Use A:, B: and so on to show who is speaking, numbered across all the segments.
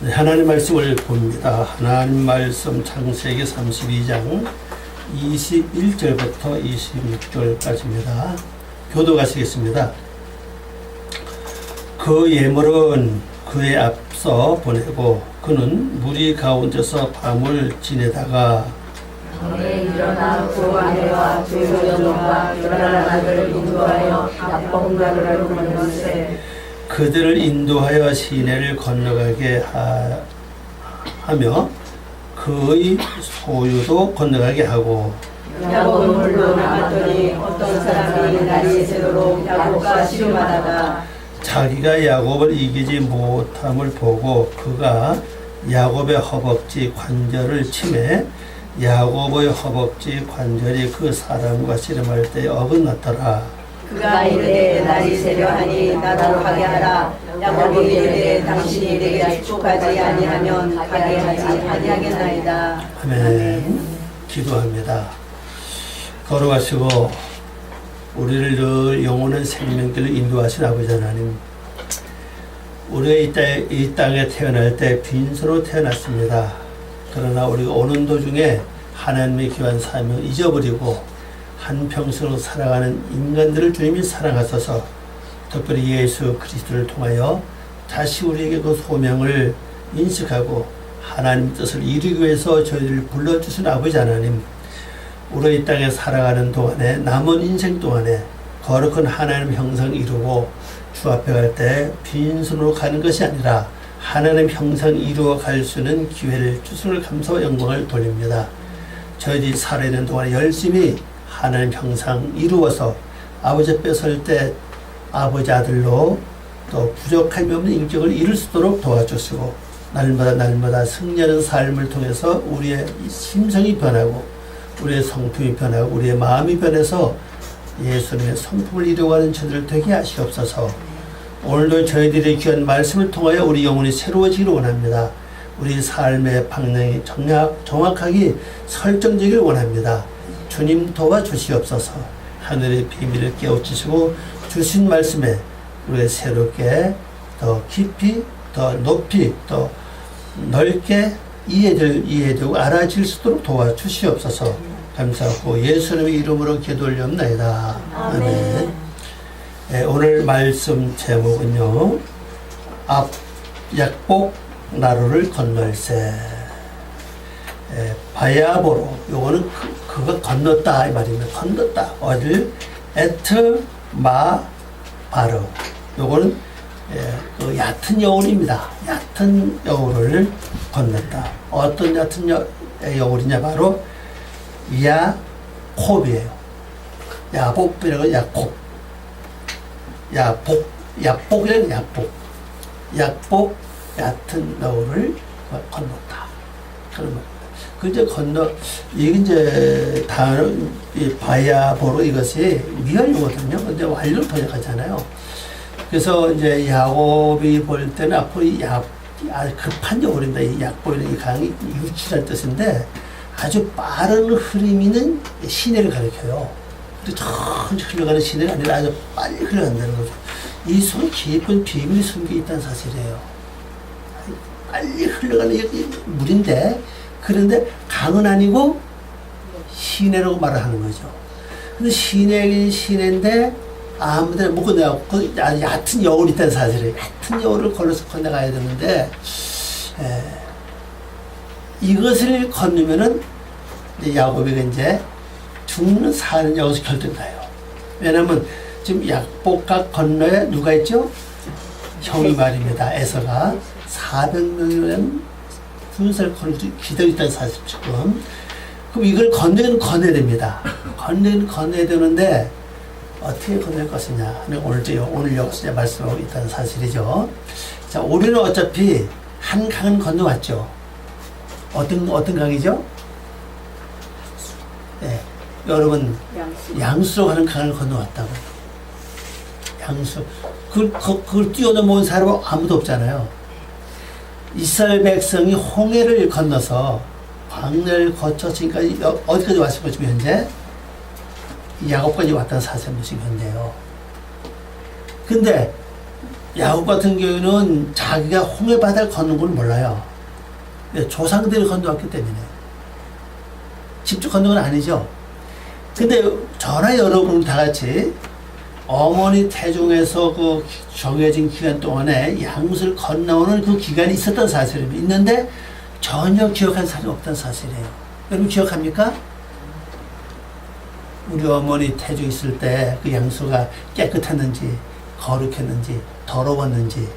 A: 네, 하나님 말씀을 봅니다. 하나님 말씀 창세기 32장 21절부터 26절까지입니다. 교도가시겠습니다. 그 예물은 그의 앞서 보내고 그는 무리 가운데서 밤을 지내다가
B: 밤에 일어나 두 아내와 두 여종과 11아들을 인도하여 약봉가루를 건너세
A: 그들을 인도하여 시내를 건너가게 하며 그의 소유도 건너가게 하고
B: 야곱은 홀로 남았더니 어떤 사람이 날이 새도록 야곱과 씨름하다가
A: 자기가 야곱을 이기지 못함을 보고 그가 야곱의 허벅지 관절을 치매 야곱의 허벅지 관절이 그 사람과 씨름할 때 어긋났더라.
B: 그가 이르되 날이 새려 하니 나로 가게 하라. 야곱이 이르되 당신이 내게 축복하지 아니하면 가게 하지 아니하겠나이다.
A: 아멘. 기도합니다. 걸어가시고 우리를 늘 영원한 생명길로 인도하신 아버지 하나님, 우리가 이 땅에 태어날 때 빈손으로 태어났습니다. 그러나 우리가 오는 도중에 하나님의 귀한 사명을 잊어버리고 한평생을 살아가는 인간들을 주님이 사랑하셔서 특별히 예수 그리스도를 통하여 다시 우리에게 그 소명을 인식하고 하나님 뜻을 이루기 위해서 저희를 불러주신 아버지 하나님, 우리 이 땅에 살아가는 동안에 남은 인생 동안에 거룩한 하나님 형상 이루고 주 앞에 갈 때 빈손으로 가는 것이 아니라 하나님 형상 이루어 갈 수 있는 기회를 주심을 감사와 영광을 돌립니다. 저희들이 살아있는 동안에 열심히 하나님 형상 이루어서 아버지 앞에 설 때 아버지 아들로 또 부족함이 없는 인격을 이룰 수 있도록 도와주시고 날마다 승리하는 삶을 통해서 우리의 심성이 변하고 우리의 성품이 변하고 우리의 마음이 변해서 예수님의 성품을 이루어가는 저들을 되게 하시옵소서. 오늘도 저희들의 귀한 말씀을 통하여 우리 영혼이 새로워지기를 원합니다. 우리 삶의 방향이 정확하게 설정되기를 원합니다. 주님 도와주시옵소서. 하늘의 비밀을 깨우치시고 주신 말씀에 우리가 새롭게 더 깊이 더 높이 더 넓게 이해되고 알아질 수 있도록 도와주시옵소서. 감사하고 예수님의 이름으로 기도 올리옵나이다. 아멘. 오늘 말씀 제목은요, 앞 약복 나루를 건널세. 바야보로, 요거는 그거 건넜다 이 말입니다. 건넜다. 어딜? 에트 마 바르. 요거는 그 얕은 여울입니다. 얕은 여울을 건넜다. 어떤 얕은 여울이냐, 바로 야콥이에요. 야복이라고 야콥. 약복이라는 약복. 약복 얕은 여울을 건넜다. 그런 겁니다. 그 이제 이게 이제 다른 바야보로 이것이 미완료거든요. 근데 완료를 번역하잖아요. 그래서 이제 야곱이 볼 때는 앞으로 급한 여울입니다. 이 약보이는 이 강이 유치할 뜻인데 아주 빠른 흐름이 있는 시내를 가리켜요. 천천히 흘러가는 시내가 아니라 아주 빨리 흘러간다는 거죠. 이 속에 깊은 비밀이 숨겨 있다는 사실이에요. 빨리 흘러가는 물인데, 그런데 강은 아니고 시내라고 말을 하는 거죠. 근데 시내긴 시내인데 아무데나 못 건너가고 아주 얕은 여울이 있다는 사실이에요. 얕은 여울을 걸어서 건너가야 되는데 이것을 건너면은 야곱이 이제 죽는 사는 여기서 결정나요. 왜냐면 지금 약복과 건너에 누가 있죠? 형이 말입니다. 에서가 400명이라는 군사를 기다리고 있다는 사실 지금. 그럼 이걸 건너야 됩니다. 건너야 되는데 어떻게 건널 것이냐. 오늘 여기서 말씀하고 있다는 사실이죠. 자, 우리는 어차피 한 강은 건너왔죠. 어떤 강이죠? 네, 여러분 양수로 가는 강을 건너왔다고. 양수. 그걸 뛰어넘은 사람은 아무도 없잖아요. 이스라엘 백성이 홍해를 건너서 광야를 거쳐 지금까지 어디까지 왔을 거죠, 현재? 야곱까지 왔다는 사실은 지금 현재요. 근데 야곱 같은 경우는 자기가 홍해 바다를 걷는 걸 몰라요. 조상들이 건너왔기 때문에. 직접 걷는 건 아니죠. 근데 저나 여러분 다 같이 어머니 태중에서 그 정해진 기간 동안에 양수를 건너오는 그 기간이 있었던 사실입니다. 있는데 전혀 기억한 사람이 없다는 사실이에요. 여러분 기억합니까? 우리 어머니 태중 있을 때 그 양수가 깨끗했는지 거룩했는지 더러웠는지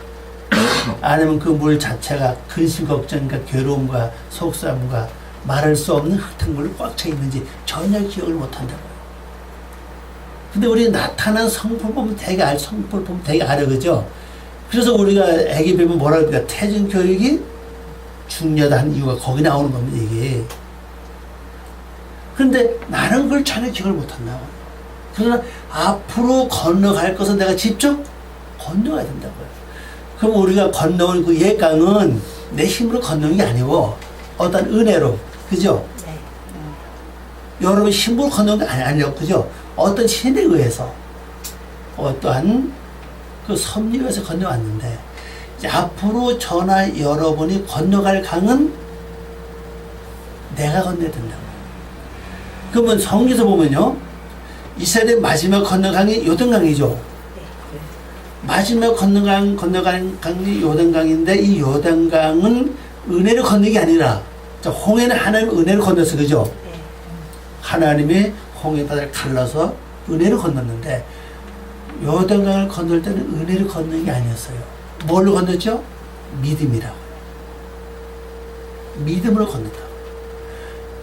A: 아니면 그 물 자체가 근심 걱정과 괴로움과 속상함과 말할 수 없는 흙탕물로 꽉 차 있는지 전혀 기억을 못한다고요. 근데 우리 나타난 성품을 보면 되게 성품을 보면 되게 알아, 그죠? 그래서 우리가 애기 배우면 뭐라 그럴까? 태중 교육이 중요하다는 이유가 거기 나오는 겁니다, 이게. 그런데 나는 그걸 전혀 기억을 못한다고. 그러나 앞으로 건너갈 것은 내가 직접 건너가야 된다고요. 그럼 우리가 건너온 그 옛강은 내 힘으로 건너는 게 아니고 어떤 은혜로, 그죠?
B: 네.
A: 여러분 힘으로 건너는 게 아니에요, 그죠? 어떤 신에 의해서 어떠한 그 섭리에 의해서 건너왔는데 이제 앞으로 저나 여러분이 건너갈 강은 내가 건너야 된다고요. 그러면 성경에서 보면요, 이스라엘의 마지막 건너강이 요단강이죠. 마지막 건너간 강이 요단강인데 이 요단강은 은혜를 건너는 게 아니라 홍해는 하나님 은혜를 건넜어, 그죠? 하나님이 홍해 바다를 갈라서 은혜를 건넜는데 요단강을 건널 때는 은혜를 건너는 게 아니었어요. 뭘로 건넜죠? 믿음이라고요. 믿음으로 건넜다.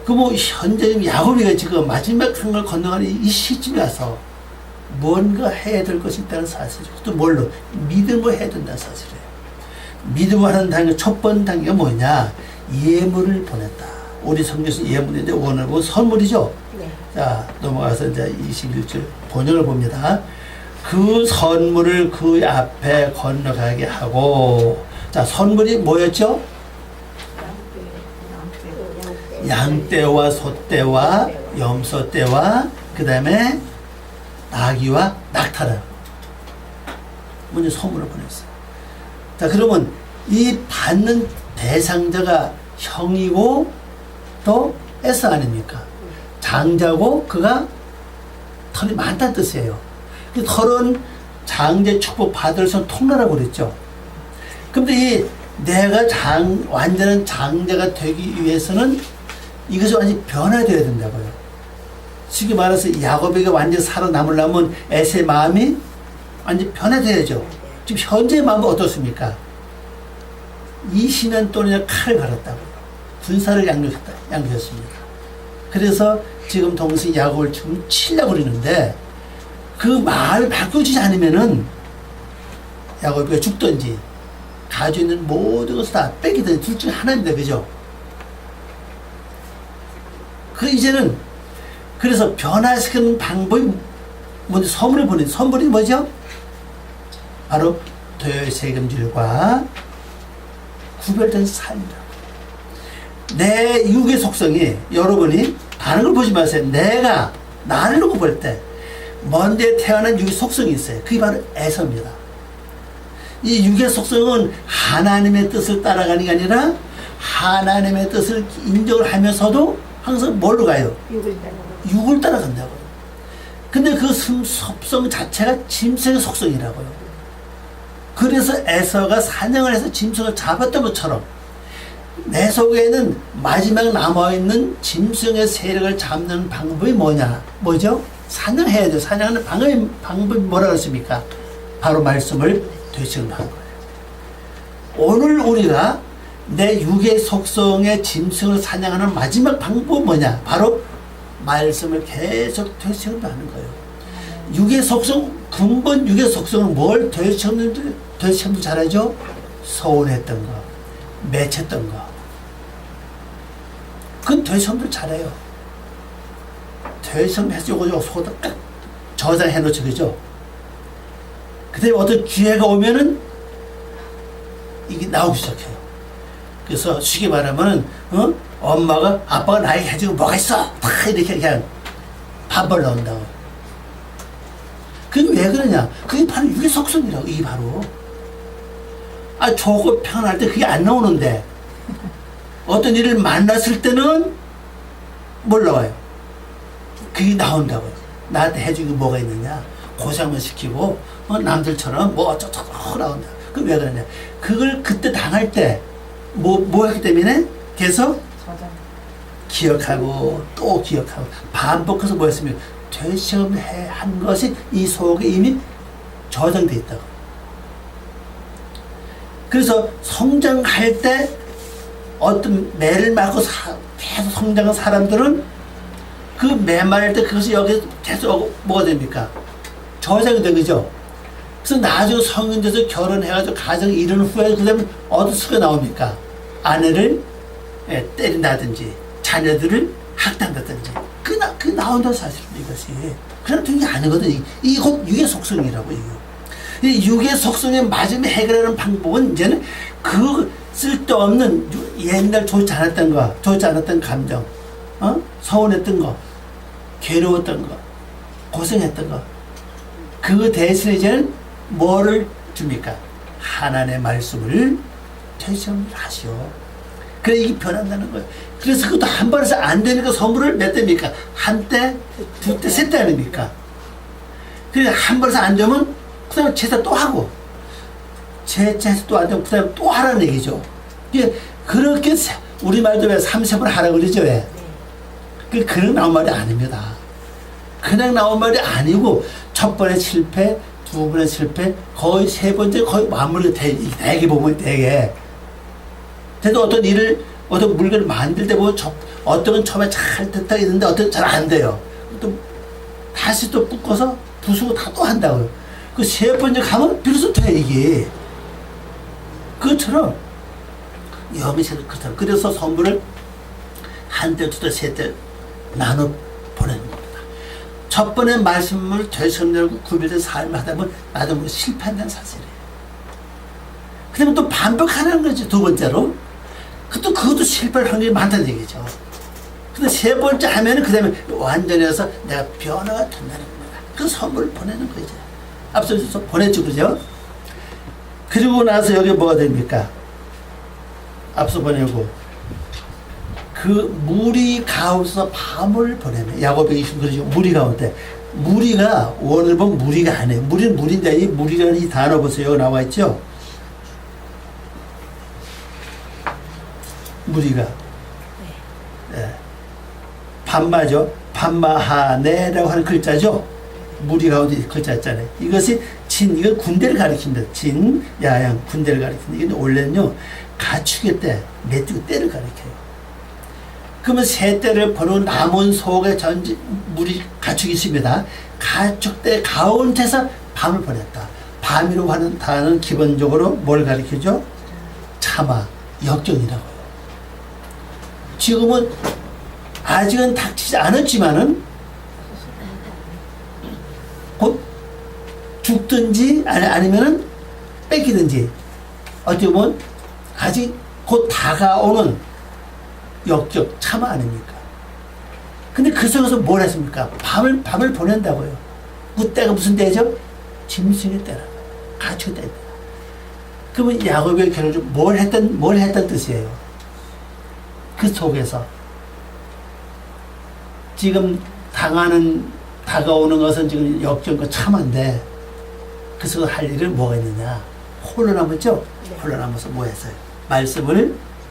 A: 그 뭐 현재 야곱이가 지금 마지막 강을 건너가는 이 시점에 와서 뭔가 해야 될 것이 있다는 사실이죠. 또 뭘로? 믿음으로 해야 된다는 사실이에요. 믿음으로 하는 단계, 첫 번째 단계가 뭐냐? 예물을 보냈다. 우리 성경에서 예물인데 오늘 본 선물이죠.
B: 네.
A: 자, 넘어가서 이제 21절 번역을 봅니다. 그 선물을 그 앞에 건너가게 하고, 자, 선물이 뭐였죠? 양떼와 소떼와 염소떼와 그 다음에 나귀와 낙타를 먼저 선물을 보냈어요. 자, 그러면 이 받는 대상자가 형이고 또 에서 아닙니까? 장자고 그가 털이 많다는 뜻이에요. 그 털은 장제 축복 받을 수 통로라고 그랬죠. 근데 이 내가 완전한 장자가 되기 위해서는 이것이 완전히 변화되어야 된다고요. 쉽게 말해서 야곱에게 완전히 살아남으려면 에서의 마음이 완전히 변화되어야죠. 지금 현재의 마음은 어떻습니까? 20년 동안 칼을 갈았다고요. 군사를 양육했습니다. 그래서 지금 동생 야곱을 지금 치려고 그러는데 그 마음이 바뀌어지지 않으면은 야곱이가 죽든지 가지고 있는 모든 것을 다 뺏기든지 둘 중에 하나입니다. 그죠? 그 이제는 그래서 변화시키는 방법이 먼저 선물을 보낸 선물이 뭐죠? 바로 도열세금질과 구별된 삶이다. 내 육의 속성이 여러분이 다른 걸 보지 마세요. 내가 나를 놓고 볼 때 먼데 태어난 육의 속성이 있어요. 그게 바로 에서입니다. 이 육의 속성은 하나님의 뜻을 따라가는 게 아니라 하나님의 뜻을 인정을 하면서도 항상 뭘로 가요? 육을 따라간다고요. 근데 그 섭성 자체가 짐승의 속성이라고요. 그래서 에서가 사냥을 해서 짐승을 잡았던 것처럼 내 속에는 마지막 남아있는 짐승의 세력을 잡는 방법이 뭐죠? 사냥해야죠. 사냥하는 방법이 뭐라고 했습니까? 바로 말씀을 되새긴다는 거예요. 오늘 우리가 내 육의 속성의 짐승을 사냥하는 마지막 방법은 뭐냐? 바로 말씀을 계속 되새긴다는 거예요. 육의 속성, 근본 육의 속성은 뭘 되새겼는지 잘 알죠? 서운했던 거, 맺혔던 거. 그건 되새김도 잘해요. 되새김 해주고 속에다 딱 저장해 놓죠, 그죠? 그 다음에 어떤 기회가 오면은 이게 나오기 시작해요. 그래서 쉽게 말하면 엄마가 아빠가 나에게 해주고 뭐가 있어? 다 이렇게 그냥 반발 나온다고. 그게 왜 그러냐? 그게 바로 육의 속성이라고. 이게 바로 좋고 편할 때 그게 안 나오는데 어떤 일을 만났을 때는 뭘 나와요? 그게 나온다고요. 나한테 해준 게 뭐가 있느냐? 고생을 시키고 남들처럼 뭐 어쩌고 나온다. 그럼 왜 그러냐? 그걸 그때 당할 때 뭐 했기 때문에 계속 기억하고 또 기억하고 반복해서 뭐 했으면 되시험해 한 것이 이 속에 이미 저장돼 있다고. 그래서 성장할 때 어떤 매를 맞고 계속 성장한 사람들은 그 매 말할 때 그것이 여기 계속 뭐가 됩니까? 저장이 되죠. 그래서 나중에 성인 돼서 결혼해가지고 가정을 이룬 후에 그 다음에 어떤 수가 나옵니까? 아내를 때린다든지 자녀들을 학대한다든지 그 나온다는 사실은 이것이. 그런 게 아니거든요. 이곧 육의 속성이라고 이거. 이 육의 속성에 맞으면 해결하는 방법은 이제는 그 쓸데없는 옛날 좋지 않았던 감정, 서운했던 거, 괴로웠던 거, 고생했던 거, 그 대신에 이제는 뭐를 줍니까? 하나님의 말씀을 되시험을 하시오. 그래 이게 변한다는 거예요. 그래서 그것도 한 번에서 안 되니까 선물을 몇 대입니까? 한 대, 두 대, 세 대 아닙니까? 그래 한 번에서 안 되면 그 다음에 제사 또 하고 제사 또 안 되면 그 다음에 또 하라는 얘기죠. 이게 그렇게 우리 말도 왜 3세번 하라고 그러죠 왜? 그냥 나온 말이 아닙니다. 그냥 나온 말이 아니고 첫 번에 실패, 두 번에 실패, 거의 세 번째 거의 마무리가 되게 보면 되게. 그래도 어떤 일을 어떤 물건을 만들 때 보면 어떤 건 처음에 잘 됐다 했는데 어떤 건 잘 안 돼요. 또 다시 또 묶어서 부수고 다 또 한다고요. 그 세 번째 가면 비로소 돼 이게. 그것처럼 영이세도 그렇다. 그래서 선물을 한 대, 두 대, 세 대 나눠 보내는 겁니다. 첫 번에 말씀을 되섬내고 구별된 삶을 하다 보면 나도 모르게 실패한다는 사실이에요. 그 다음에 또 반복하는 거죠. 두 번째로. 그것도 실패할 확률이 많다는 얘기죠. 근데 세 번째 하면은 그 다음에 완전히 해서 내가 변화가 된다는 겁니다. 그 선물을 보내는 거죠. 앞서서 보냈죠. 그죠? 그리고 나서 여기 뭐가 됩니까? 앞서 보내고 그 무리 가운데서 밤을 보내면 야곱에게 이신 그러죠. 무리 가운데. 무리가 원을 보면 무리가 아니에요. 무리는 무리인데 이 무리라는 이 단어 보세요. 여기 나와 있죠. 무리가 반마죠. 반마하네라고 하는 글자죠. 무리 가운데 글자 있잖아요. 이것이 이건 군대를 가리킵니다. 진, 야양, 군대를 가리킵니다. 이게 원래는요, 가축의 때, 메뚜기 때를 가리켜요. 그러면 새 때를 보는 남은 속에 무리 가축이 있습니다. 가축 때 가운데서 밤을 보냈다. 밤이라고 하는 단어는 기본적으로 뭘 가리키죠? 참아, 역경이라고요. 지금은 아직은 닥치지 않았지만은 곧 죽든지 아니면은 뺏기든지 어떻게 보면 아직 곧 다가오는 역경 참아 아닙니까? 근데 그 속에서 뭘 했습니까? 밤을 보낸다고요. 그 때가 무슨 때죠? 짐승의 때라고요. 가축의 때입니다. 그러면 야곱의 결혼을 뭘 했던 뜻이에요. 그 속에서 지금 다가오는 것은 지금 역경과 참한데 그 속에 할 일은 뭐가 있느냐? 혼란하면죠? 혼란하면서 뭐 했어요?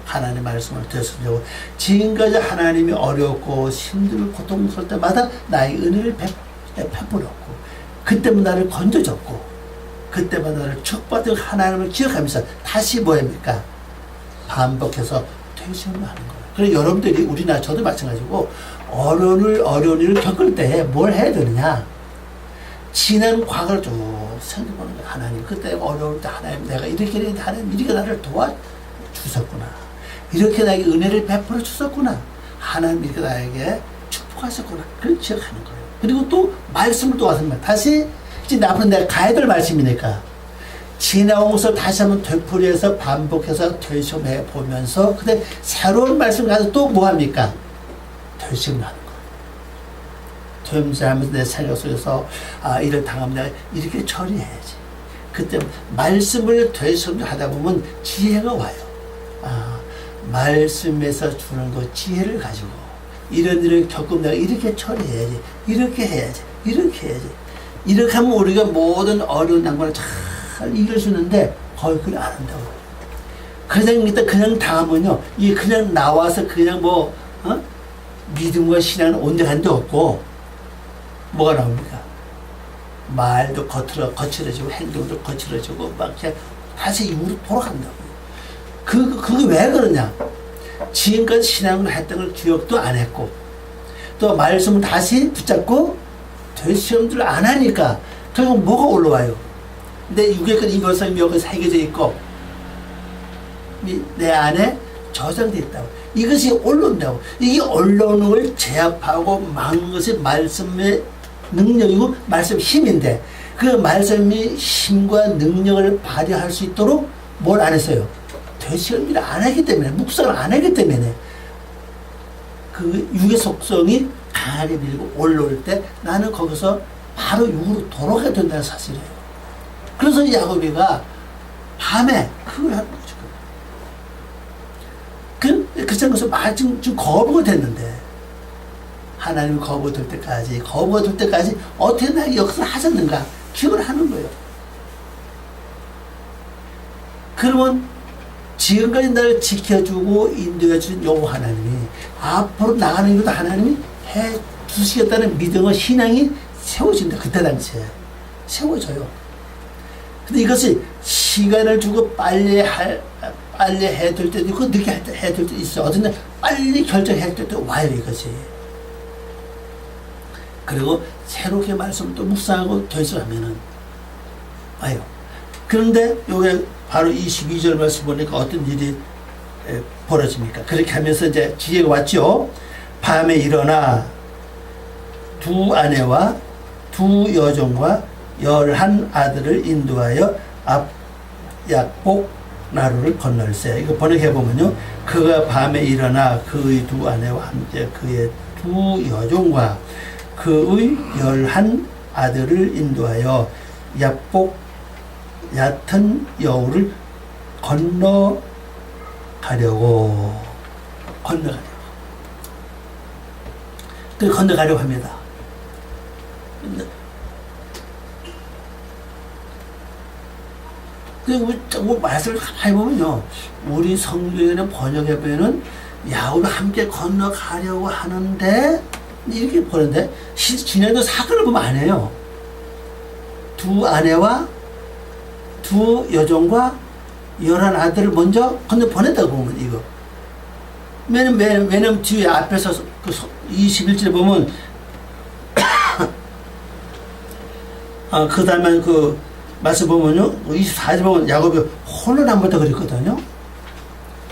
A: 하나님의 말씀을 되새기려고 지금까지 하나님이 어렵고 힘들고 고통스러울 때마다 나의 은혜를 베풀었고 그때만 나를 건져줬고 그때만 나를 축복받은 하나님을 기억하면서 다시 뭐합니까? 반복해서 되새김을 하는 거예요. 그래서 여러분들이 우리나 저도 마찬가지고 어려운 일을 겪을 때 뭘 해야 되느냐? 지난 과거를 쭉 생각해보는 거예요. 하나님 그때 어려울 때 하나님 내가 이렇게 했는데 하나님 이렇게 나를 도와주셨구나. 이렇게 나에게 은혜를 베풀어 주셨구나. 하나님 이렇게 나에게 축복하셨구나. 그걸 기억하는 거예요. 그리고 또 말씀을 또 와서 다시 이제 앞으로 내가 가야 될 말씀이니까 지나온 것을 다시 한번 되풀이해서 반복해서 되새김해 보면서 근데 새로운 말씀 가서 또 뭐합니까? 되새김을 하는 거예요. 되새김하면서 내 생각 속에서 이를 당하면 내가 이렇게 처리해야지. 그때 말씀을 되새김질하다 보면 지혜가 와요. 아, 말씀에서 주는 그 지혜를 가지고 이런 일을 겪으면 내가 이렇게 처리해야지, 이렇게 해야지, 이렇게 해야지. 이렇게 하면 우리가 모든 어려운 난관을 잘 이길 수 있는데 거의 그걸 안 한다고. 그냥 당하면요, 이 그냥 나와서 그냥 뭐 믿음과 신앙은 온전한 데 없고 뭐가 나옵니까? 말도 거칠어지고 행동도 거칠어지고 막 그냥 다시 이후로 돌아간다고. 그게 왜 그러냐? 지금까지 신앙을 했던 걸 기억도 안 했고 또 말씀을 다시 붙잡고 되시험들을 안 하니까 결국 뭐가 올라와요? 내 육의 것 인격성이 여기 새겨져 있고 내 안에 저장되어 있다고. 이것이 올라온다고. 이게 올라오는 걸 제압하고 막는 것이 말씀의 능력이고 말씀의 힘인데 그 말씀의 힘과 능력을 발휘할 수 있도록 뭘 안 했어요? 되시험을 안 하기 때문에, 묵상을 안 하기 때문에 그 육의 속성이 강하게 밀고 올라올 때 나는 거기서 바로 육으로 돌아가야 된다는 사실이에요. 그래서 야곱이가 밤에 그걸 하는 거죠. 그런 것을 지금 거부가 됐는데 하나님이 거부가 될 때까지 어떻게 나에게 역사를 하셨는가 기억을 하는 거예요. 그러면 지금까지 나를 지켜주고 인도해 주신 여호와 하나님이 앞으로 나가는 것도 하나님이 해 주시겠다는 믿음과 신앙이 세워진다. 그때 당시에 세워져요. 근데 이것이 시간을 주고 빨리 해야 될 때도 있고 늦게 해야 될 때도 있어. 어떤 날 빨리 결정해야 될 때도 와요. 이것이. 그리고 새롭게 말씀을 또 묵상하고 되서하면은 와요. 그런데 요게 바로 22절 말씀 보니까 어떤 일이 벌어집니까? 그렇게 하면서 이제 지혜가 왔죠. 밤에 일어나 두 아내와 두 여종과 11 아들을 인도하여 앞 약복 나루를 건널세. 이거 번역해 보면요. 그가 밤에 일어나 그의 두 아내와 함께 그의 두 여종과 그의 11 아들을 인도하여 약복 얕은 여우를 건너가려고 합니다. 그 말씀을 가만히 보면요, 우리 성경에는 번역해 보면은 야곱이 함께 건너가려고 하는데 이렇게 보는데 지난도 사건을 보면 안 해요. 두 아내와 두 여종과 11 아들을 먼저 건너 보냈다고 보면 이거. 왜냐면 뒤에 앞에서 그 21절에 보면 그 다음에 그 말씀 보면요, 24절 보면 야곱이 홀로 남았다 그랬거든요.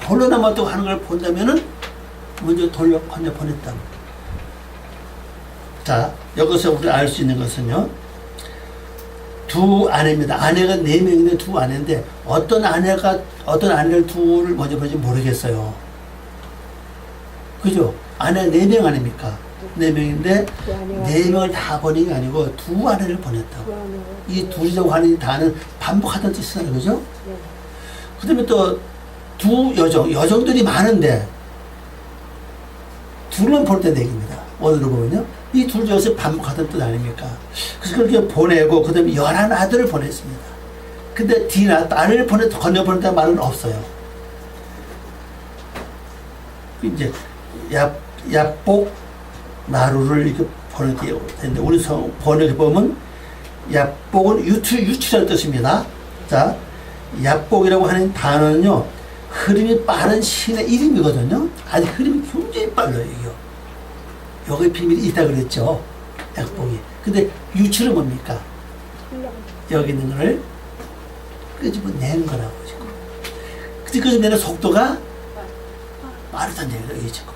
A: 홀로 남았다고 하는 걸 본다면은 먼저 건너 보냈다. 자, 여기서 우리가 알 수 있는 것은요, 두 아내입니다. 아내가 4명인데 두 아내인데 어떤 아내를 둘을 먼저 보는지 모르겠어요. 그죠? 아내가 4명 아닙니까? 4명인데 4명을 다 보낸 게 아니고 두 아내를 보냈다고. 이 둘이라고 하는 단어는 반복하던 뜻이잖아요. 그죠? 그 다음에 또 두 여종들이 많은데 둘만 볼 때 얘기입니다. 원어로 보면요. 이 둘 중에서 반복하던 뜻 아닙니까? 그래서 그렇게 보내고, 그 다음에 11 아들을 보냈습니다. 근데 디나, 딸을 건너 보냈다는 말은 없어요. 이제, 약복 나루를 이렇게 보내게 되는데, 우리 번역해 보면, 약복은 유추라는 뜻입니다. 자, 약복이라고 하는 단어는요, 흐름이 빠른 신의 이름이거든요. 아니, 흐름이 굉장히 빨라요, 이거. 여기 비밀이 있다 그랬죠. 약복이. 근데 유추는 뭡니까? 여기 있는 거를 끄집어내는 거라고 지금. 근데 끄집어내는 속도가 빠르다는 얘기가 지금.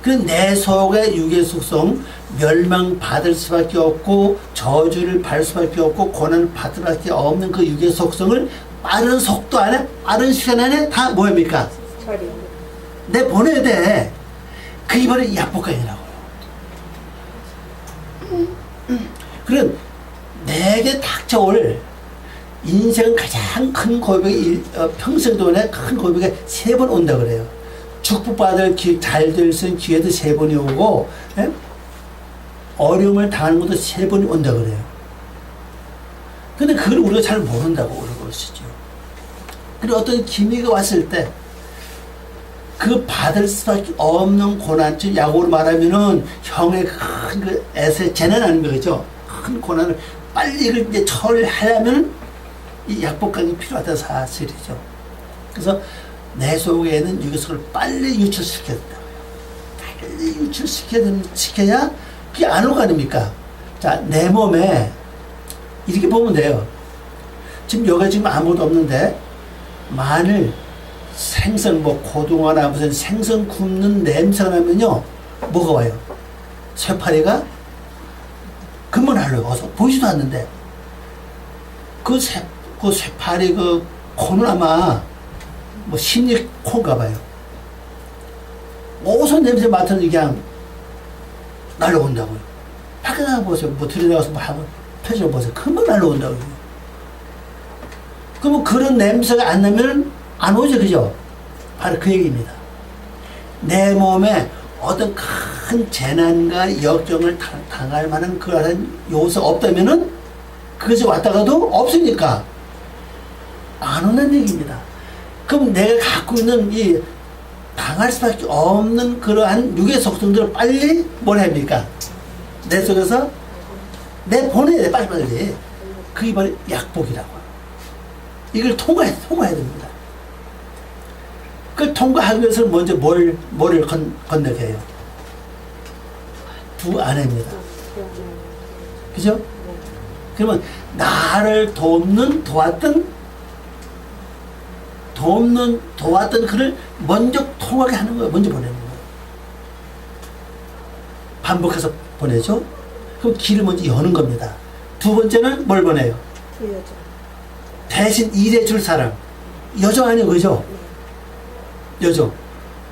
A: 그럼 내 속의 육의 속성, 멸망받을 수밖에 없고 저주를 받을 수밖에 없고 고난을 받을 수밖에 없는 그 육의 속성을 빠른 속도 안에, 빠른 시간 안에 다 뭐입니까? 내 보내야 돼. 그게 바로 약복강이라고요. 그럼 내게 닥쳐올 인생 가장 큰 고백이 평생 동안에 큰 고백이 3번 온다 그래요. 축복받을 잘 될 수 있는 기회도 3번이 오고, 예? 어려움을 당하는 것도 3번이 온다 그래요. 근데 그걸 우리가 잘 모른다고 그러고 있었죠. 그리고 어떤 기미가 왔을 때 그 받을 수밖에 없는 고난쯤, 약으로 말하면은 형의 큰 그 애세 재난하는 거죠. 큰 고난을 빨리 이걸 이제 처리하려면 이 약복강이 필요하다는 사실이죠. 그래서 내 속에는 이것을 빨리 유출시켜야 된다고요. 빨리 유출시켜야 그게 안 올 거 아닙니까? 자, 내 몸에 이렇게 보면 돼요. 지금 여기 지금 아무것도 없는데 마늘 생선 뭐 고등어나 무슨 생선 굽는 냄새가 나면요 뭐가 와요? 쇠파리가 금방 날려요. 어서 보이지도 않는데 그 쇠파리 그 코는 아마 뭐 심리 코인가 봐요. 어디서 냄새 맡았는지 그냥 날려온다고요. 밖에 나가보세요. 뭐 들여나가서 뭐 한번 펴져보세요. 금방 날려온다고요. 그러면 그런 냄새가 안 나면 안 오죠, 그죠? 바로 그 얘기입니다. 내 몸에 어떤 큰 재난과 역경을 당할 만한 그러한 요소가 없다면은 그것이 왔다가도 없으니까 안 오는 얘기입니다. 그럼 내가 갖고 있는 이 당할 수밖에 없는 그러한 육의 속성들을 빨리 뭘 합니까? 내 속에서 보내야 돼, 빨리빨리. 그게 바로 약복이라고요. 이걸 통과해야 됩니다. 그걸 통과하기 위해서 먼저 뭐를 건너게 해요? 두 아내입니다. 그죠? 그러면 나를 도왔던 그를 먼저 통하게 하는 거예요. 먼저 보내는 거예요. 반복해서 보내죠. 그럼 길을 먼저 여는 겁니다. 두 번째는 뭘 보내요? 대신 일해줄 사람. 여정 아니에요, 그죠?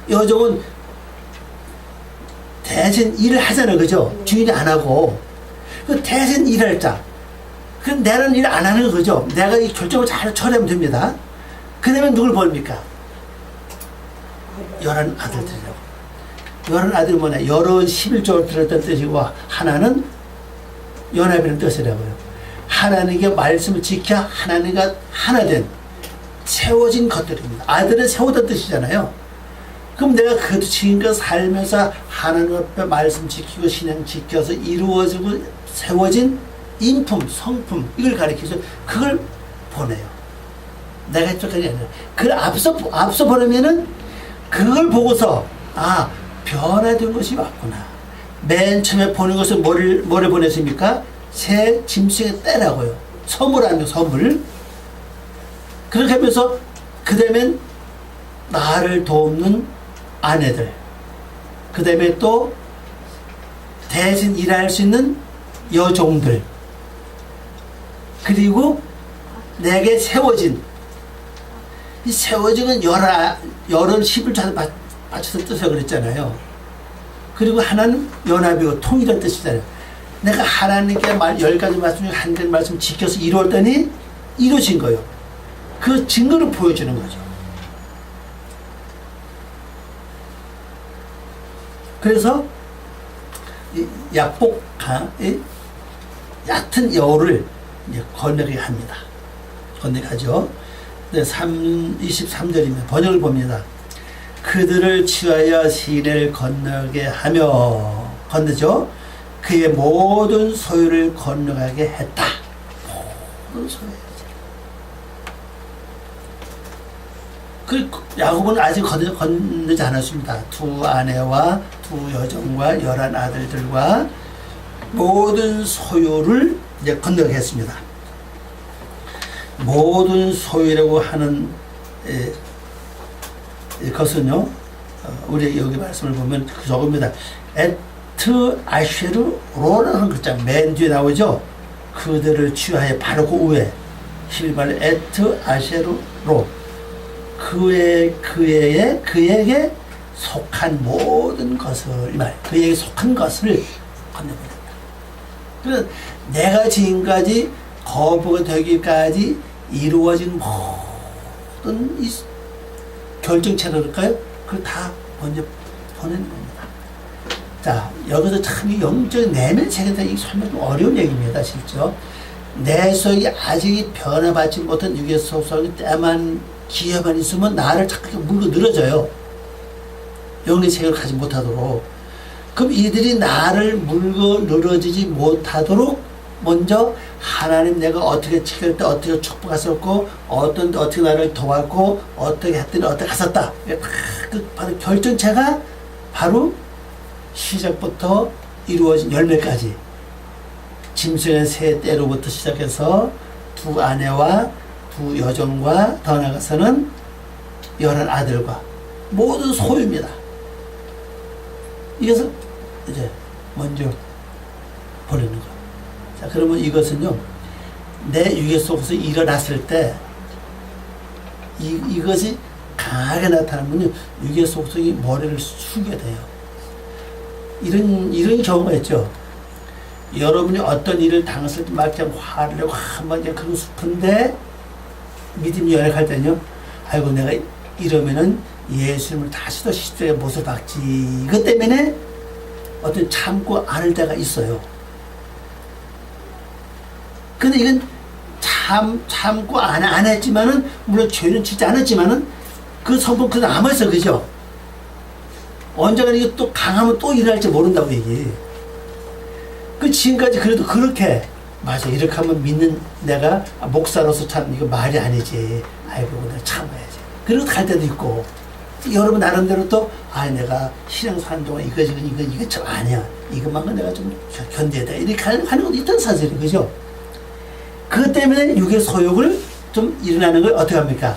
A: 여정은 대신 일을 하잖아요, 그죠? 주인이 안 하고. 그 대신 일할 자. 그 나는 일 안 하는 거죠. 내가 이 결정을 잘 처리하면 됩니다. 그 다음에 누굴 보냅니까? 11 아들들이라고. 11 아들이 뭐냐? 여러 11조를 들었던 뜻이고, 하나는 연합이라는 뜻이라고요. 하나님께 말씀을 지켜 하나님과 하나 된 세워진 것들입니다. 아들은 세우던 뜻이잖아요. 그럼 내가 그 지금껏 살면서 하나님 앞에 말씀 지키고 신앙 지켜서 이루어지고 세워진 인품, 성품 이걸 가리켜서 그걸 보내요. 내가 했던 게 아니라 그걸 앞서 보내면은 그걸 보고서 변화된 것이 왔구나. 맨 처음에 보낸 것은 뭐를 보냈습니까? 새 짐승의 떼라고요. 선물 아니요, 선물. 그렇게 하면서 그 다음엔 나를 돕는 아내들, 그 다음에 또 대신 일할 수 있는 여종들, 그리고 내게 세워진 이 세워진은 열은 11조를 맞춰서 뜻을 그랬잖아요. 그리고 하나는 연합이고 통일한 뜻이잖아요. 내가 하나님께 10가지 말씀 중에 한 가지 말씀 지켜서 이루었더니 이루어진 거예요. 그 증거를 보여주는 거죠. 그래서 얕은 여우를 건너게 합니다. 건너게 하죠. 23절입니다. 번역을 봅니다. 그들을 취하여 시내를 건너게 하며 건너죠. 그의 모든 소유를 건너가게 했다. 모든 소유. 그 야곱은 아직 건너지 않았습니다. 두 아내와 두 여종과 11 아들들과 모든 소유를 이제 건너게 했습니다. 모든 소유라고 하는 것은요, 우리 여기 말씀을 보면 저겁니다. 에트 아쉐르 로라는 글자 맨 뒤에 나오죠. 그들을 취하여 바로 그 위에 힐발 에트 아쉐르 로. 그에게 속한 모든 것을, 그에게 속한 것을 건네버린다. 그래서 내가 지금까지 거부가 되기까지 이루어진 모든 이 결정체랄까요? 그걸 다 먼저 보내는 겁니다. 자, 여기서 참 이 영적 내면 세계에 대해 설명 좀 어려운 얘기입니다, 실제. 내 속이 아직 변화받지 못한 육의 속성이 때만 기회만 있으면 나를 자꾸 물고 늘어져요. 영의 세계를 가지 못하도록. 그럼 이들이 나를 물고 늘어지지 못하도록 먼저 하나님 내가 어떻게 지킬 때 어떻게 축복하셨고 어떻게 나를 도왔고 어떻게 했더니 어떻게 하셨다. 그 바로 결정체가 바로 시작부터 이루어진 열매까지 짐승의 새 때로부터 시작해서 두 아내와 두 여종과 더 나아가서는 11 아들과 모든 소유입니다. 이것을 이제 먼저 보내는 거예요. 자, 그러면 이것은요, 내 육의 속에서 일어났을 때 이것이 강하게 나타나면요, 육의 속성이 머리를 숙게 돼요. 이런 경우가 있죠. 여러분이 어떤 일을 당했을 때 막 그냥 화를 내고 한번 그냥 그러고 싶은데 믿음이 연약할 때는요, 아이고 내가 이러면은 예수님을 다시 더 시대의 못을 박지. 이것 때문에 어떤 참고 않을 때가 있어요. 근데 이건 참고 안 했지만은, 물론 죄는 짓지 않았지만은, 그 성분 그 남아있어, 그죠? 언젠가 이게 또 강하면 또 일어날지 모른다고 얘기. 그 지금까지 그래도 그렇게, 맞아, 이렇게 하면 믿는 내가 목사로서 참 이거 말이 아니지. 아이고, 내가 참아야지. 그리고 갈 때도 있고, 여러분 나름대로 또, 내가 신앙 사는 동안 이거 좀 아니야. 이것만은 내가 좀 견뎌야 돼. 이렇게 하는 것도 있던 사실이, 그죠? 그것 때문에 육의 소욕을 좀 일어나는 걸 어떻게 합니까?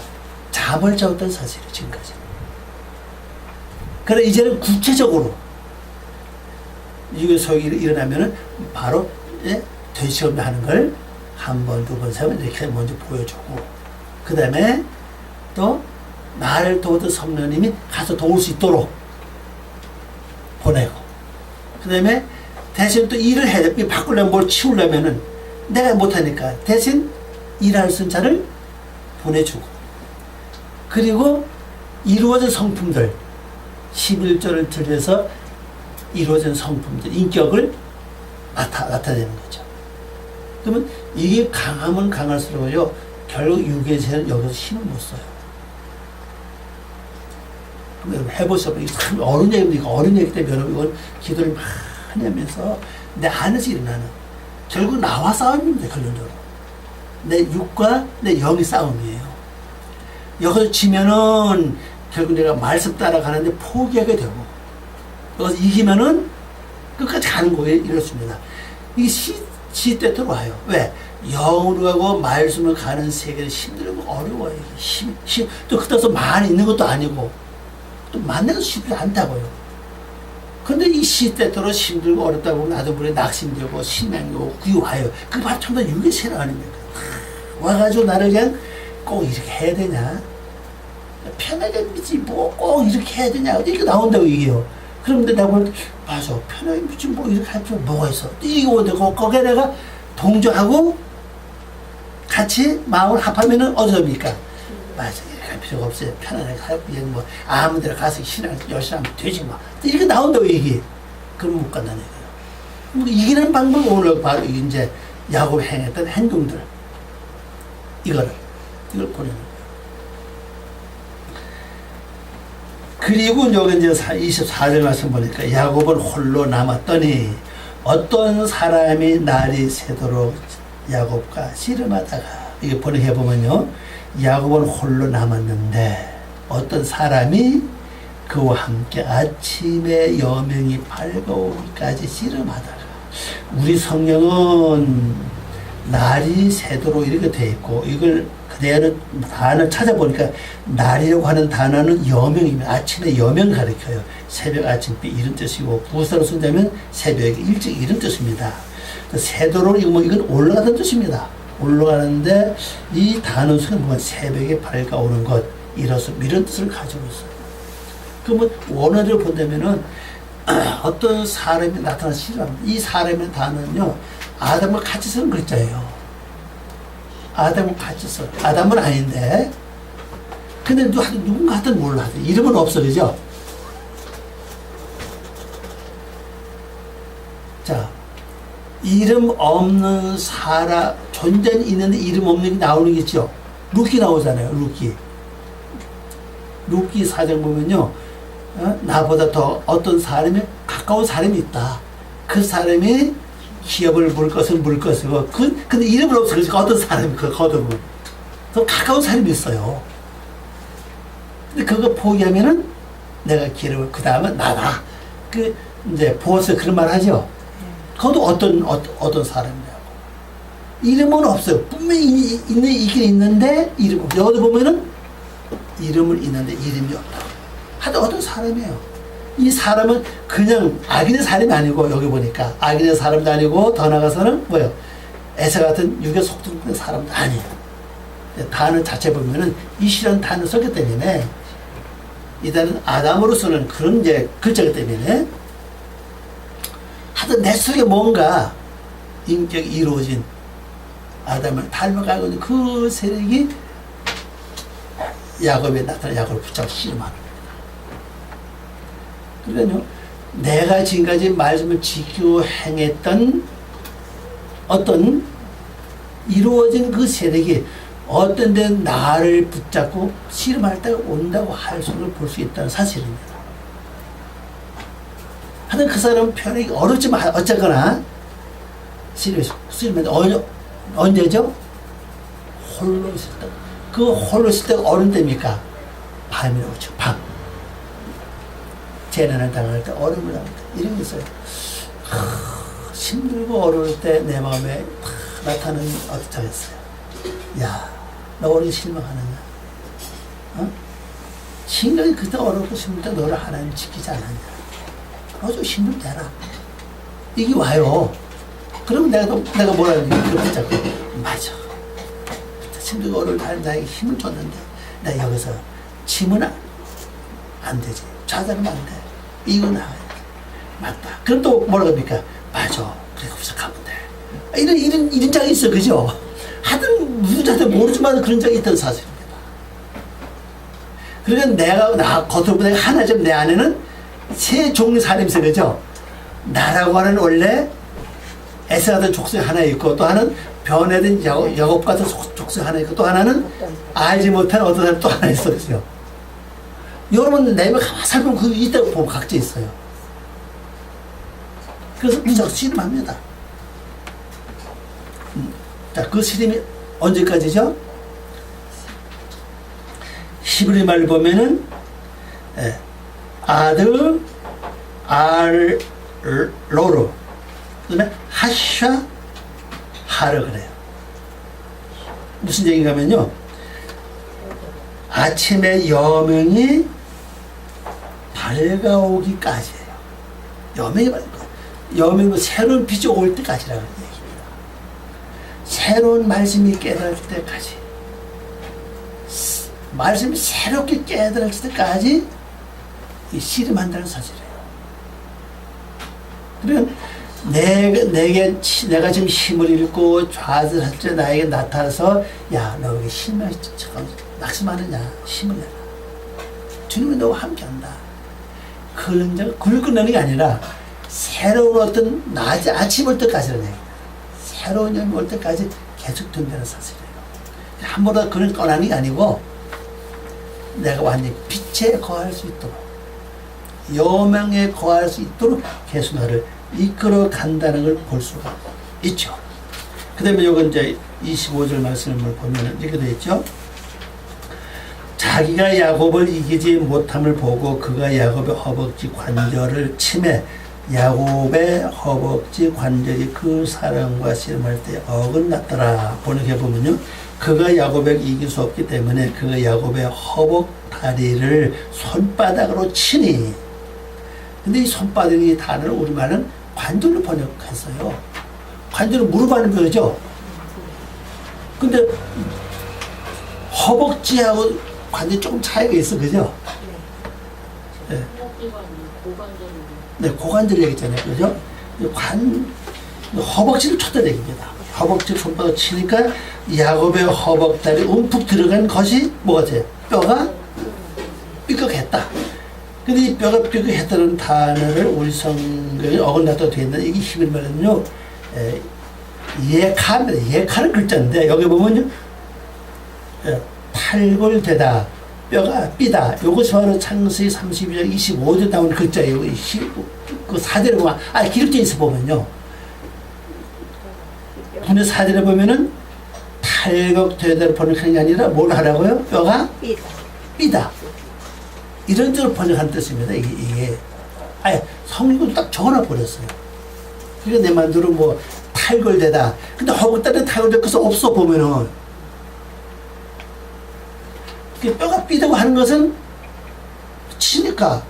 A: 잠을 자었던 사실이에요, 지금까지. 그래, 이제는 구체적으로 육의 소욕이 일어나면은 바로, 되시험을 하는 걸 한 번, 두 번, 세 번 이렇게 먼저 보여주고, 그 다음에 또 나를 도우던 성령님이 가서 도울 수 있도록 보내고, 그 다음에 대신 또 일을 해야 돼. 바꾸려면 뭘 치우려면은 내가 못하니까 대신 일할 수 있는 자를 보내주고, 그리고 이루어진 성품들 11절을 들여서 이루어진 성품들 인격을 나타내는 거죠. 그러면 이게 강하면 강할수록요 결국 육에서는 여기서 힘을 못 써요. 여러분 해보셔서 이게 참 어려운 얘기입니다. 어려운 얘기 때문에 여러분 이건 기도를 많이 하면서 내 안에서 일어나는, 결국 나와 싸움입니다. 결론적으로 내 육과 내 영의 싸움이에요. 여기서 지면은 결국 내가 말씀 따라가는데 포기하게 되고, 여기서 이기면은 끝까지 가는 거예요. 이렇습니다. 이게 시때도 와요. 왜? 영으로 가고 말씀을 가는 세계는 힘들고 어려워요. 또 그따서 많이 있는 것도 아니고 또 만나기 쉽지 않다고요. 근데 이 시때도로 힘들고 어렵다고 보면 나도 물에 낙심되고 신명이 오고 그게 와요. 그게 바로 전부 다 육의 세력 아닙니까? 와가지고 나를 그냥 꼭 이렇게 해야 되냐? 편하게 믿지 뭐 꼭 이렇게 해야 되냐? 이렇게 나온다고 얘기해요. 그런데 내가 볼 때, 맞아, 편하게 믿지 뭐 이렇게 할 필요 뭐가 있어? 이게 오는데 거기에 내가 동조하고 같이 마음을 합하면은 어디입니까? 맞아, 이렇게 할 필요가 없어요. 편안하게 하고 그냥 뭐 아무 데나 가서 신앙 열심히 하면 되지 뭐. 이렇게 나온다고 얘기해. 그럼 못 간다는 거예요. 이기는 방법이 오늘 바로 이제 야곱이 행했던 행동들, 이걸 보내는 거예요. 그리고 여기 이제 24절 말씀 보니까 야곱은 홀로 남았더니 어떤 사람이 날이 새도록 야곱과 씨름하다가, 이게 번역해 보면요, 야곱은 홀로 남았는데 어떤 사람이 그와 함께 아침에 여명이 밝아오기까지 씨름하다가, 우리 성경은 날이 새도록 이렇게 돼 있고, 이걸 그대로 단어 찾아보니까 날이라고 하는 단어는 여명입니다. 아침에 여명 가리켜요. 새벽 아침비 이런 뜻이고, 부사로 쓴다면 새벽에 일찍 이런 뜻입니다. 새도록 이건 올라가는 뜻입니다. 올라가는데 이 단어 속에 뭐가 새벽에 밝아오는 것, 이로써 이런 뜻을 가지고 있어요. 그러면 원어를 본다면은 어떤 사람이 나타나서 싫어합니다. 이 사람의 단어는요, 아담과 같이 쓰는 글자예요. 아담은 같이 써. 아담은 아닌데. 근데 누군가 하여튼 몰라. 이름은 없어, 그죠? 자, 이름 없는 사람, 존재는 있는데 이름 없는 게 나오는 게 있죠? 루키 나오잖아요, 루키. 루키 사장 보면요, 나보다 더 어떤 사람이, 가까운 사람이 있다. 그 사람이 기업을 물 것은 물 것이고, 근데 이름은 없어. 그러니까 어떤 사람이, 그 거듭은. 더 가까운 사람이 있어요. 근데 그거 포기하면은 내가 기름을, 그 다음은 나다. 이제 보어서 그런 말 하죠. 그것도 어떤 사람이라고. 이름은 없어요. 분명히 있긴 있는데, 이름 없어. 여기 보면은 이름은 있는데 이름이 없다. 하여튼 어떤 사람이에요. 이 사람은 그냥 악인의 사람이 아니고, 여기 보니까 악인의 사람도 아니고, 더 나가서는 뭐예요? 에서 같은 육의 속성의 사람도 아니에요. 단어 자체 보면은 이시라는 단어를 썼기 때문에, 이단은 아담으로서는 그런 이제 글자기 때문에, 하여튼 내 속에 뭔가 인격이 이루어진 아담을 닮아가고 있는 그 세력이 야곱에 나타나 야곱을 붙잡고 씨름하는 겁니다. 그러니까요, 내가 지금까지 말씀을 지키고 행했던 어떤 이루어진 그 세력이 어떤 데 나를 붙잡고 씨름할 때가 온다고 할 수를 볼 수 있다는 사실입니다. 하여튼 그 사람은 표현이 어렵지만 어쨌거나 씨름해서 언제죠? 홀로 있을 때. 그 홀로 있을 때가 어느 때입니까? 밤이라고 그러죠. 밤. 재난을 당할 때, 어려움을 당할 때, 이런 게 있어요. 힘들고 어려울 때 내 마음에 나타나는 어떻겠어요? 야, 너 오늘 실망하느냐? 어? 신경이 그때 어렵고 힘들 때 너를 하나님 지키지 않았냐? 너 좀 힘을 내라. 이게 와요. 그러면 내가 뭐라 그러냐? 그렇게 자꾸, 맞아. 힘들고 어려울 때 나에게 힘을 줬는데, 나 여기서 짐은 안 되지. 좌절하면 안 돼. 이거 나가야 돼. 맞다. 그럼 또 뭐라 그럽니까? 맞아. 그래, 거기서 가면 돼. 이런 장이 있어. 그죠? 하여튼, 누구한테 모르지만 그런 적이 있던 사실입니다. 그러니까 겉으로 보니까 하나쯤 내 안에는 세 종류 사람이 있어. 그죠? 나라고 하는 원래 에서 같은 족속이 하나 있고, 또 하나는 변해된 야곱 같은 족속이 하나 있고, 또 하나는 알지 못한 어떤 사람이 또 하나 있어. 그죠? 여러분, 내면 가만히 살펴보면 그 있다고 보면 각자 있어요. 그래서 무조건 씨름합니다. 자, 그 씨름이 언제까지죠? 히브리 말을 보면은, 아들, 로르, 그 다음에 하샤, 하르 그래요. 무슨 얘기인가 하면요. 아침에 여명이 밝아오기까지예요. 여명이 여명은 새로운 빛이 올 때까지라는 얘기입니다. 새로운 말씀이 깨달을 때까지, 말씀이 새롭게 깨달을 때까지 씨름한다는 사실이에요. 그러면 내가 지금 힘을 잃고 좌절할 때 나에게 나타나서, 야, 너 왜 힘을 낙심하느냐? 힘을 내라. 주님은 너와 함께한다. 그걸 끝내는 게 아니라 새로운 어떤 낮에 아침 올 때까지라는 얘기입니다. 새로운 영이 올 때까지 계속 된다는 사실이에요. 한 번도 그걸 꺼내는 게 아니고, 내가 완전히 빛에 거할 수 있도록, 여명에 거할 수 있도록 계속 나를 이끌어 간다는 걸 볼 수가 있죠. 그 다음에 요건 이제 25절 말씀을 보면 이렇게 되어 있죠. 자기가 야곱을 이기지 못함을 보고 그가 야곱의 허벅지 관절을 치매 야곱의 허벅지 관절이 그 사람과 씨름할 때 어긋났더라. 번역해 보면요. 그가 야곱에게 이길 수 없기 때문에 그가 야곱의 허벅 다리를 손바닥으로 치니. 근데 이 손바닥이 단어를 우리말은 관절로 번역했어요. 관절은 무릎 하는 거죠. 근데 허벅지하고 관절이 조금 차이가 있어, 그죠? 네. 네, 고관절 얘기했잖아요, 그죠? 허벅지를 쳤다 얘기입니다. 허벅지 손바닥 치니까 야곱의 허벅다리 움푹 들어간 것이 뭐가 돼요? 뼈가 삐걱했다. 근데 이 뼈가 삐걱했다는 단어를 우리 성경에 어긋났다고 되어 있는데 이게 히브리 말은요 예카입니다. 예카는 글자인데 여기 보면요 탈골되다, 뼈가 삐다. 이것이 바로 창세기 32장 25절 나오는 글자예요. 그 사대를 보면, 기록되어서 보면요. 군의 사대를 보면은 탈곡되다를 번역하는 게 아니라 뭘 하라고요? 뼈가 삐다. 이런 식으로 번역하는 뜻입니다. 이게. 성경도 딱 적어놔 버렸어요. 그러니까 내 마음대로 뭐 탈골되다. 근데 허벅다리는 탈골될 것이 없어 보면은. 뼈가 삐다고 하는 것은 치니까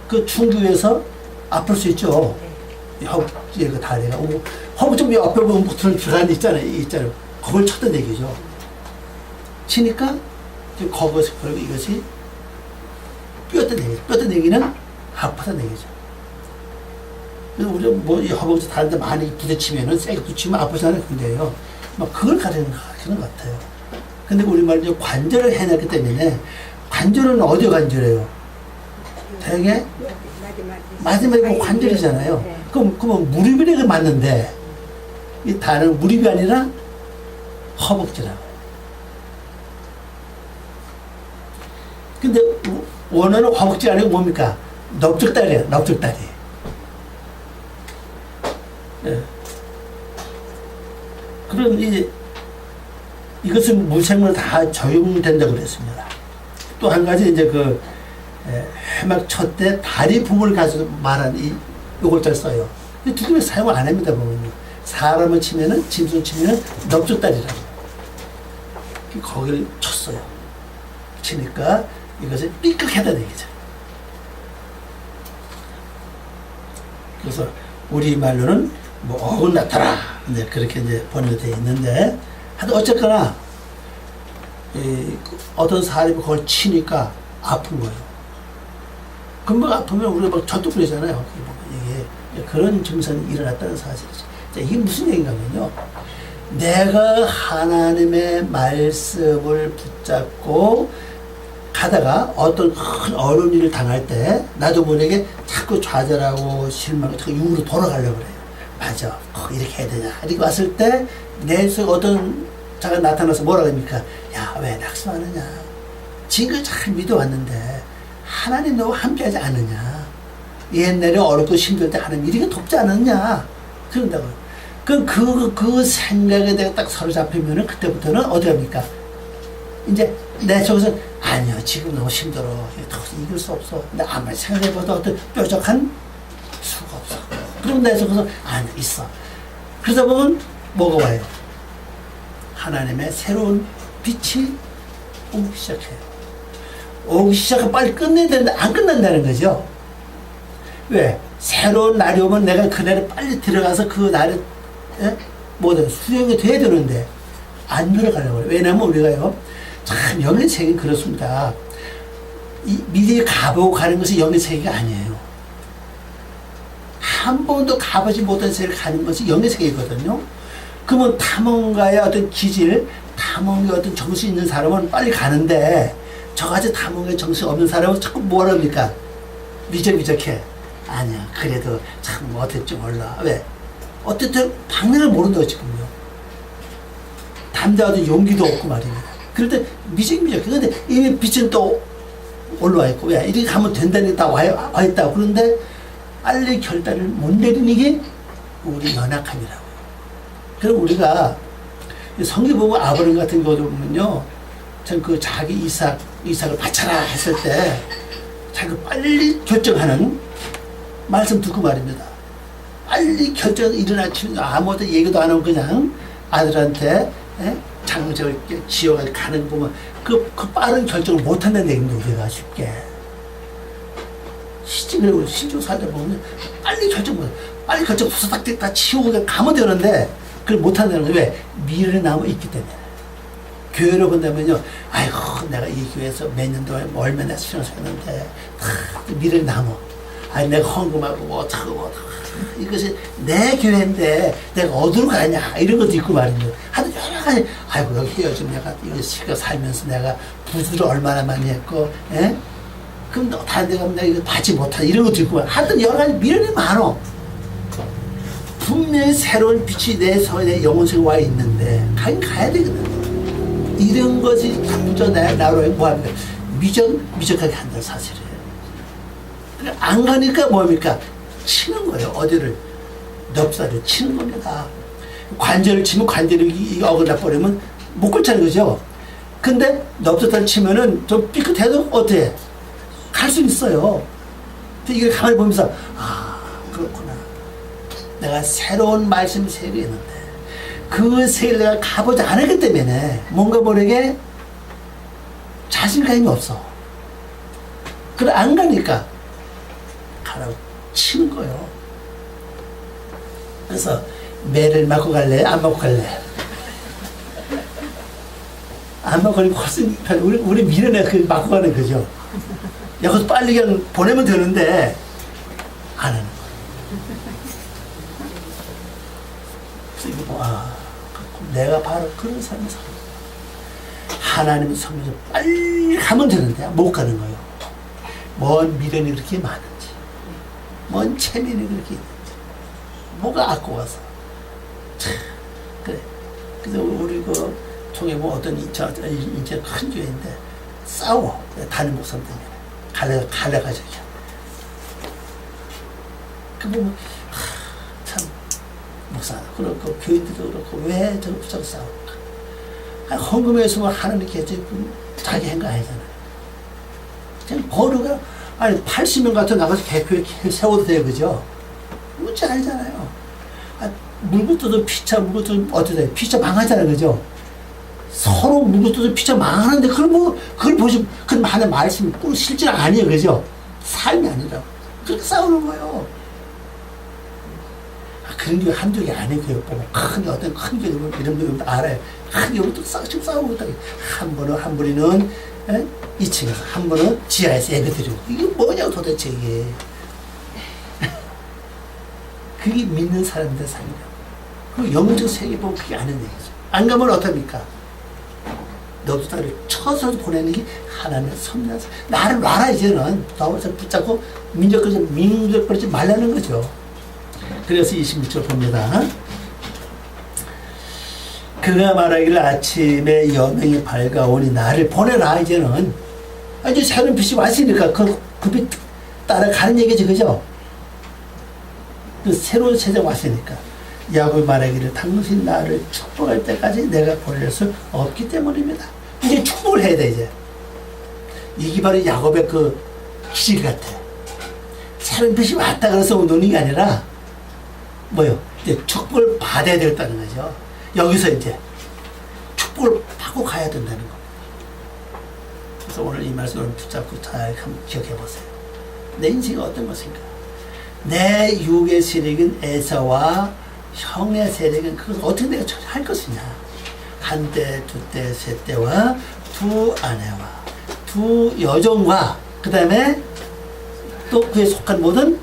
A: 그 중교에서 아플 수 있죠. 허벅지에 그 다리가 허벅지 옆에 보면 들어가는 있잖아요. 그걸 쳤던 얘기죠. 치니까 거기서 그리고 이것이 뼈였던 얘기죠. 뼈였던 얘기는 아프다는 얘기죠. 그래서 우리가 뭐 이 허벅지 다른 데 많이 부딪히면은 세게 부딪히면 아프잖아요. 근데요. 막 그걸 가르치는 것 같아요. 근데 우리말로 관절을 해놨기 때문에 관절은 어디 관절이에요? 되게 마지막에 관절이잖아요. 그럼 무릎이라고 맞는데 이 단어는 무릎이 아니라 허벅지라고. 근데 원어는 허벅지 아니고 뭡니까? 넓적다리예요. 넓적다리. 예. 그럼 이것은 무생물 다 적용된다고 그랬습니다. 또 한 가지 이제 해막 첫 때 다리 부분을 가지고 말한 요걸 잘 써요. 두 개를 사용을 안 합니다, 보면요. 사람을 치면은, 짐승 치면은 넓적다리라고. 거기를 쳤어요. 치니까 이것을 삐끗하다는 얘기죠. 그래서 우리말로는 뭐 어긋났더라. 이제 그렇게 이제 번역되어 있는데, 하여튼 어쨌거나 어떤 사람이 그걸 치니까 아픈 거예요. 금방 아프면 우리가 막 젖도 그러잖아요. 이게 그런 증상이 일어났다는 사실이죠. 자, 이게 무슨 얘기냐면요. 내가 하나님의 말씀을 붙잡고 가다가 어떤 큰 어려운 일을 당할 때 나도 모르게 자꾸 좌절하고 실망하고 자꾸 육으로 돌아가려고 그래요. 맞아. 이렇게 해야 되냐. 이렇게 왔을 때 내 속에 어떤 자가 나타나서 뭐라 합니까? 야, 왜 낙심하느냐. 지금까지 잘 믿어왔는데 하나님 너와 함께하지 않느냐. 옛날에 어렵고 힘들 때 하나님 이렇게 돕지 않았냐. 그런다고요. 그럼 그 생각에 내가 딱 사로잡히면은 그때부터는 어디 갑니까? 이제 내 속에서 아니요, 지금 너무 힘들어. 도저히 이길 수 없어. 근데 아무리 생각해봐도 어떤 뾰족한 수가 없어. 그럼 내 속에서 아니, 있어. 그러다 보면 뭐가 와요? 하나님의 새로운 빛이 오기 시작해요. 오기 시작하면 빨리 끝내야 되는데 안 끝난다는 거죠. 왜? 새로운 날이 오면 내가 그 날에 빨리 들어가서 그 날에 수용이 돼야 되는데 안 들어가려고 그래요. 왜냐면 우리가요, 참 영의 세계는 그렇습니다. 미리 가보고 가는 것이 영의 세계가 아니에요. 한 번도 가보지 못한 세계를 가는 것이 영의 세계거든요. 그러면 탐험가의 어떤 기질, 탐험가의 어떤 정신 있는 사람은 빨리 가는데 저같이 탐험가의 정신 없는 사람은 자꾸 뭐라 합니까? 미적미적해. 아니야, 그래도 참 어떨지 몰라. 왜? 어쨌든 방향을 모른다고 지금요. 담대하던 용기도 없고 말입니다. 그럴 때 미적미적해. 근데 이미 빛은 또 올라와 있고, 야, 이렇게 가면 된다는 게 다 와 있다고. 그런데 빨리 결단을 못 내리는 게 우리 연약함이라고요. 그럼 우리가 성경 보면 아브라함 같은 경우도 보면요, 참 그 자기 이삭을 바쳐라 했을 때 자기 빨리 결정하는 말씀 듣고 말입니다. 빨리 결정 일어나치면 아무것도 얘기도 안 하고 그냥 아들한테 장정을 지어가지고 가는 거 보면 그 빠른 결정을 못 한다는 얘기입니다. 우리가 쉽게. 신조사들 보면 빨리 결정 못 해. 빨리 결정 후사닥 다 치우고 그냥 가면 되는데 그걸 못 한다는 거예요. 왜? 미래의 나무 있기 때문에. 교회로 본다면요, 아이고, 내가 이 교회에서 몇 년 동안 얼마나 신앙을 했는데, 미래의 나무. 아니 내가 헌금하고 뭐 어떡하고 이것이 내 교회인데 내가 어디로 가냐 이런 것도 있고 말이죠. 하여튼 여러 가지 아이고 여기 헤어지면 내가 이거 시가 살면서 내가 부주를 얼마나 많이 했고 예? 그럼 너 다른 데 가면 내가 이거 받지 못하다 이런 것도 있고 하여튼 여러 가지 미련이 많어. 분명히 새로운 빛이 내 영혼속에 와 있는데 가긴 가야 되거든. 이런 것이 부자 나로 뭐합니까? 미적하게 한다 사실이에요. 안 가니까 뭡니까? 치는 거예요. 어디를 넙사를 치는 겁니다. 관절을 치면 관절이 어긋나 버리면 못 걸자는 거죠. 근데 넙사를 치면은 좀 삐끗해도 어때? 갈 수 있어요. 근데 이걸 가만히 보면서 아 그렇구나. 내가 새로운 말씀 세계했는데 그 세계를 내가 가보지 않았기 때문에 뭔가 모르게 자신감이 없어. 그래 안 가니까 가라고 치는 거예요. 그래서 매를 맞고 갈래? 안 맞고 갈래? 안 맞고 가니까 훨씬 우리 미련에 그 맞고 가는 거죠. 여기서 빨리 그냥 보내면 되는데 안 하는 거예요. 그래서 이거 내가 바로 그런 삶을 살고 하나님의 성령에서 빨리 가면 되는데 못 가는 거예요. 뭔 미련이 그렇게 많은지 뭔 체면이 그렇게 있는지 뭐가 아까워서 참 그래. 그래서 우리 그 총회 뭐 어떤 이제 큰 교회인데 싸워 담임 목사님 때문에 갈래가지고 그 보면 참 목사 그렇고 교인들도 그렇고 왜 저거 붙잡고 싸울까? 헌금에서 뭐 하나님께 자기 행가하잖아요. 그냥 거루가 아니 80명 같은 나가서 대표에 세워도 돼요, 그죠? 문제 아니잖아요. 물고 뜯어 피차 물고 뜯어 어떻게 돼? 피차 망하잖아요, 그죠? 서로 물고 뜯어 피차 망하는데 그걸 보시면 그건 하나의 말씀이 실제는 아니에요, 그죠? 삶이 아니라고 그렇게 싸우는 거예요. 그런 게 한두 개 아니에요. 큰 어떤 큰 게 이런 거 알아요. 큰 경우도 지금 싸우고 있다. 한 분은 2층에서 한 분은 지하에서 예배 드리고 이게 뭐냐고 도대체 이게. 그게 믿는 사람들의 삶이라고. 그 영적 세계 보면 그게 아는 얘기죠. 안 가면 어떡합니까? 너도 나를 쳐서 보내는 게 하나님의 섭리한 나를 놔라 이제는. 나와서 붙잡고 민족거리지 말라는 거죠. 그래서 26절 봅니다. 그가 말하기를 아침에 여명이 밝아오니 나를 보내라 이제는. 이제 새로운 빛이 왔으니까 그 빛 따라가는 얘기지 그죠? 그 새로운 세상 왔으니까 야곱이 말하기를 당신 나를 축복할 때까지 내가 보낼 수 없기 때문입니다. 이제 축복을 해야 돼 이제. 이게 바로 야곱의 그 기질 같아. 새로운 빛이 왔다 그래서 노는 게 아니라 뭐요? 이제 축복을 받아야 되겠다는 거죠. 여기서 이제 축복을 받고 가야 된다는 거. 그래서 오늘 이 말씀을 붙잡고 잘 한번 기억해 보세요. 내 인생이 어떤 것인가? 내 육의 세력은 에사와 형의 세력은 그것을 어떻게 내가 처리할 것이냐? 한 때, 두 때, 세 때와 두 아내와 두 여종과 그 다음에 또 그에 속한 모든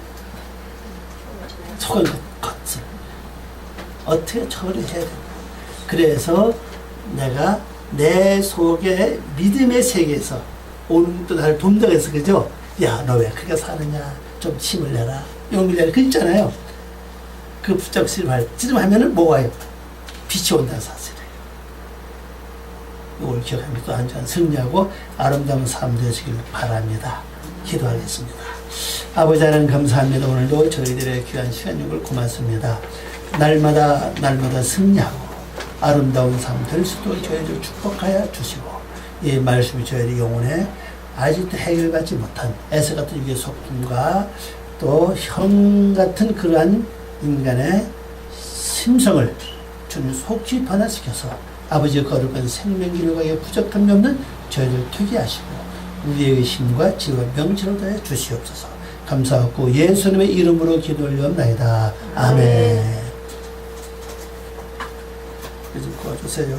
A: 속한 것을 어떻게 처리해야 된다. 그래서 내가 내 속에 믿음의 세계에서 오늘부터 나를 돕는다고 해서 그죠? 야, 너 왜 그렇게 사느냐? 좀 힘을 내라. 용기를 내라. 그 있잖아요. 그 붙잡고 씨름하면은 뭐가 와요? 빛이 온다는 사실이에요. 이걸 기억하면 또 안전한 승리하고 아름다운 삶 되시길 바랍니다. 기도하겠습니다. 아버지 하나님 감사합니다. 오늘도 저희들의 귀한 시간을 고맙습니다. 날마다 승리하고 아름다운 삶 될 수 있도록 저희들 축복하여 주시고 이 말씀이 저희의 영혼에 아직도 해결받지 못한 에서 같은 육의 속품과 또 형 같은 그러한 인간의 심성을 주님 속히 변화시켜서 아버지의 거룩한 생명기를 가게 부족함이 없는 저희를 되게 하시고 우리의 힘과 지혜와 명철을 다해 주시옵소서. 감사하고 예수님의 이름으로 기도 올려옵나이다. 아멘. 좀 도와주세요.